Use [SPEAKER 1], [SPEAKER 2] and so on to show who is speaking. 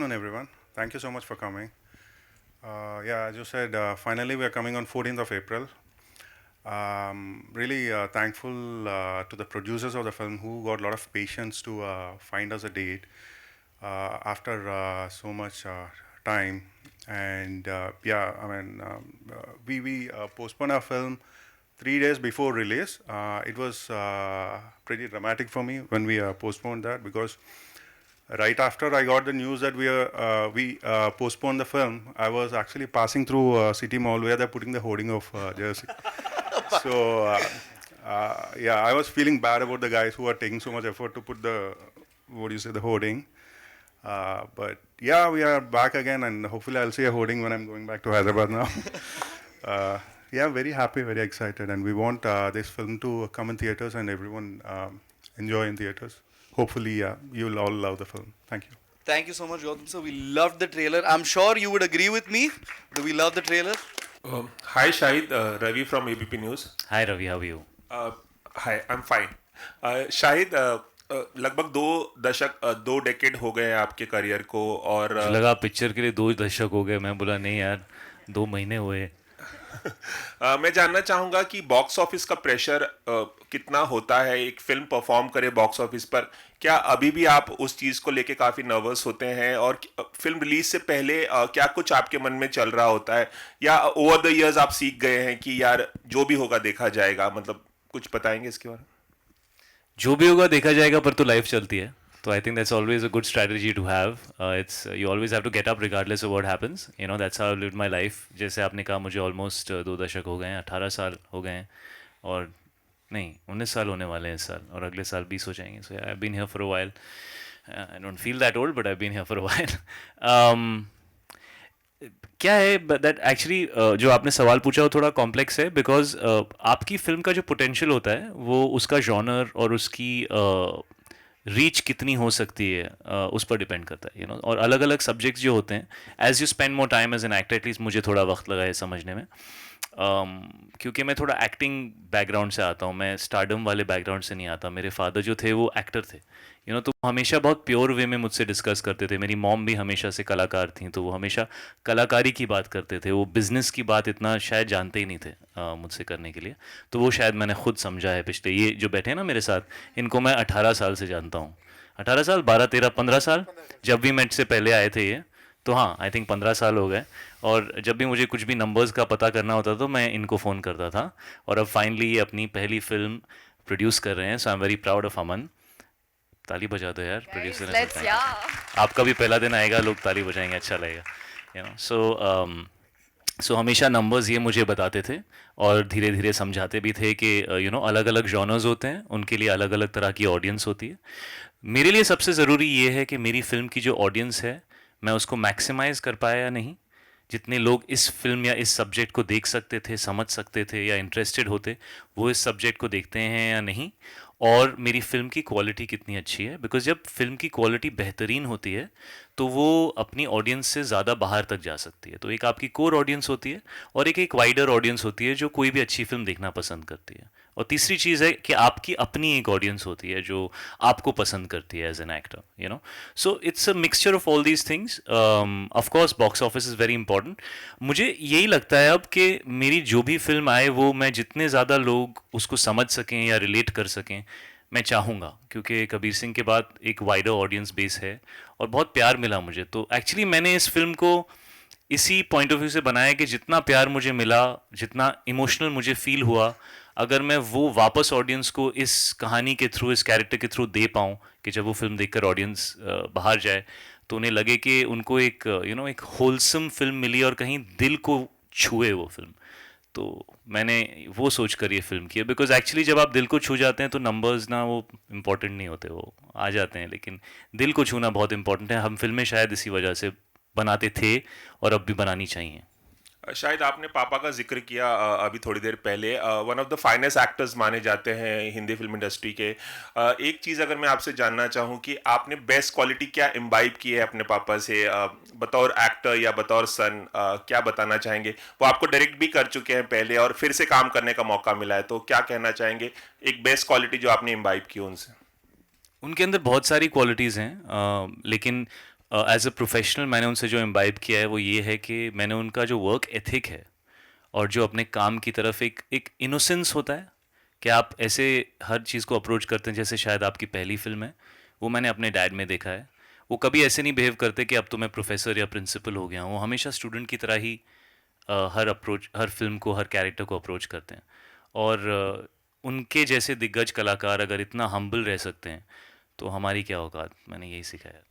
[SPEAKER 1] afternoon, everyone. Thank you so much for coming. Yeah, as you said, finally we are coming on 14th of April. Really thankful to the producers of the film who got a lot of patience to find us a date after so much time. And yeah, I mean, we postponed our film 3 days before release. It was pretty dramatic for me when we postponed that because right after I got the news that we postponed the film, I was actually passing through City Mall where they're putting the hoarding of Jersey. So yeah, I was feeling bad about the guys who are taking so much effort to put the hoarding. But yeah, we are back again, and hopefully I'll see a hoarding when I'm going back to Hyderabad now. Yeah, very happy, very excited, and we want this film to come in theaters and everyone enjoy in theaters. Hopefully, you'll all love the film. Thank you.
[SPEAKER 2] Thank you so much, Gautam sir. We loved the trailer. I'm sure you would agree with me. Do we love the trailer?
[SPEAKER 3] Hi Shahid, Ravi from ABP News.
[SPEAKER 4] Hi Ravi, how are you?
[SPEAKER 3] Hi, I'm fine. Shahid लगभग 2 दशक 2 decade हो गए हैं आपके career को और
[SPEAKER 4] मुझे लगा पिक्चर के लिए 2 दशक हो गए. मैं बोला नहीं यार, 2 महीने हुए.
[SPEAKER 3] मैं जानना चाहूँगा कि बॉक्स ऑफिस का प्रेशर कितना होता है एक फिल्म परफॉर्म करे बॉक्स ऑफिस पर. क्या अभी भी आप उस चीज़ को लेके काफ़ी नर्वस होते हैं और फिल्म रिलीज से पहले क्या कुछ आपके मन में चल रहा होता है या ओवर द इयर्स आप सीख गए हैं कि यार जो भी होगा देखा जाएगा. मतलब कुछ बताएंगे इसके बारे में.
[SPEAKER 4] जो भी होगा देखा जाएगा, पर तो लाइफ चलती है. तो I think that's always a good strategy to have. It's you always have to get up regardless of what happens. You know that's how I lived my life. जैसे आपने कहा, मुझे ऑलमोस्ट 2 दशक हो गए हैं, 18 साल हो गए हैं, और नहीं 19 साल होने वाले हैं इस साल, और अगले साल 20 हो जाएंगे. So I have been here for a while. I don't feel that old, but I have been here for a while. क्या है दैट एक्चुअली, जो आपने सवाल पूछा वो थोड़ा कॉम्प्लेक्स है, बिकॉज आपकी फिल्म का जो पोटेंशियल होता है वो उसका जॉनर और उसकी रीच कितनी हो सकती है उस पर डिपेंड करता है. यू नो, और अलग अलग सब्जेक्ट्स जो होते हैं, as you spend more time as an actor, at least मुझे थोड़ा वक्त लगा है समझने में. क्योंकि मैं थोड़ा एक्टिंग बैकग्राउंड से आता हूँ, मैं स्टारडम वाले बैकग्राउंड से नहीं आता. मेरे फादर जो थे वो एक्टर थे, यू नो, तो हमेशा बहुत प्योर वे में मुझसे डिस्कस करते थे. मेरी मॉम भी हमेशा से कलाकार थी, तो वो हमेशा कलाकारी की बात करते थे. वो बिज़नेस की बात इतना शायद जानते ही नहीं थे मुझसे करने के लिए. तो वो शायद मैंने खुद समझा है. पिछले ये जो बैठे हैं ना मेरे साथ, इनको मैं 18 साल से जानता हूँ. 18 साल, 12, 13, 15 साल, जब भी मैं से पहले आए थे ये, तो हाँ, आई थिंक 15 साल हो गए. और जब भी मुझे कुछ भी नंबर्स का पता करना होता तो मैं इनको फ़ोन करता था. और अब फाइनली ये अपनी पहली फिल्म प्रोड्यूस कर रहे हैं. So I am very proud of Aman. ताली बजा दो यार, प्रोड्यूसर ने. आपका भी पहला दिन आएगा, लोग ताली बजाएंगे, अच्छा लगेगा. यू नो, सो हमेशा नंबर्स ये मुझे बताते थे और धीरे धीरे समझाते भी थे कि यू नो अलग अलग जॉनर्स होते हैं, उनके लिए अलग अलग तरह की ऑडियंस होती है. मेरे लिए सबसे ज़रूरी ये है कि मेरी फिल्म की जो ऑडियंस है, मैं उसको मैक्सिमाइज़ कर पाया या नहीं. जितने लोग इस फिल्म या इस सब्जेक्ट को देख सकते थे, समझ सकते थे या इंटरेस्टेड होते, वो इस सब्जेक्ट को देखते हैं या नहीं. और मेरी फ़िल्म की क्वालिटी कितनी अच्छी है, बिकॉज जब फिल्म की क्वालिटी बेहतरीन होती है तो वो अपनी ऑडियंस से ज़्यादा बाहर तक जा सकती है. तो एक आपकी कोर ऑडियंस होती है और एक वाइडर ऑडियंस होती है जो कोई भी अच्छी फिल्म देखना पसंद करती है. और तीसरी चीज़ है कि आपकी अपनी एक ऑडियंस होती है जो आपको पसंद करती है as an actor. You know, so it's a mixture of all these things. Of course box office is very important. मुझे यही लगता है अब कि मेरी जो भी फिल्म आए वो मैं जितने ज़्यादा लोग उसको समझ सकें या रिलेट कर सकें, मैं चाहूँगा. क्योंकि कबीर सिंह के बाद एक वाइडर ऑडियंस बेस है और बहुत प्यार मिला मुझे. तो एक्चुअली मैंने इस फिल्म को इसी पॉइंट ऑफ व्यू से बनाया कि जितना प्यार मुझे मिला, जितना इमोशनल मुझे फील हुआ, अगर मैं वो वापस ऑडियंस को इस कहानी के थ्रू, इस कैरेक्टर के थ्रू दे पाऊँ, कि जब वो फिल्म देखकर ऑडियंस बाहर जाए तो उन्हें लगे कि उनको एक यू नो एक होलसम फिल्म मिली और कहीं दिल को छुए वो फिल्म. तो मैंने वो सोच कर ये फिल्म की है. बिकॉज एक्चुअली जब आप दिल को छू जाते हैं तो नंबर्स ना वो इम्पोर्टेंट नहीं होते, वो आ जाते हैं. लेकिन दिल को छूना बहुत इंपॉर्टेंट है. हम फिल्में शायद इसी वजह से बनाते थे और अब भी बनानी चाहिए.
[SPEAKER 3] शायद आपने पापा का जिक्र किया अभी थोड़ी देर पहले. One of the finest actors माने जाते हैं हिंदी फिल्म इंडस्ट्री के. एक चीज़ अगर मैं आपसे जानना चाहूँ कि आपने बेस्ट क्वालिटी क्या इम्बाइब की है अपने पापा से बतौर एक्टर या बतौर सन, क्या बताना चाहेंगे? वो आपको डायरेक्ट भी कर चुके हैं पहले और फिर से काम करने का मौका मिला है, तो क्या कहना चाहेंगे एक बेस्ट क्वालिटी जो आपने इम्बाइब की उनसे?
[SPEAKER 4] उनके अंदर बहुत सारी क्वालिटीज़ हैं, लेकिन एज अ प्रोफेशनल मैंने उनसे जो इम्बाइब किया है वो ये है कि मैंने उनका जो वर्क एथिक है और जो अपने काम की तरफ एक इनोसेंस होता है कि आप ऐसे हर चीज़ को अप्रोच करते हैं जैसे शायद आपकी पहली फिल्म है, वो मैंने अपने डैड में देखा है। वो कभी ऐसे नहीं बिहेव करते कि अब तो मैं प्रोफेसर या प्रिंसिपल हो गया हूँ, वो हमेशा स्टूडेंट की तरह ही हर फिल्म को, हर कैरेक्टर को अप्रोच करते हैं। और उनके जैसे दिग्गज कलाकार अगर इतना हम्बल रह सकते हैं तो हमारी क्या औकात, मैंने यही सीखा है।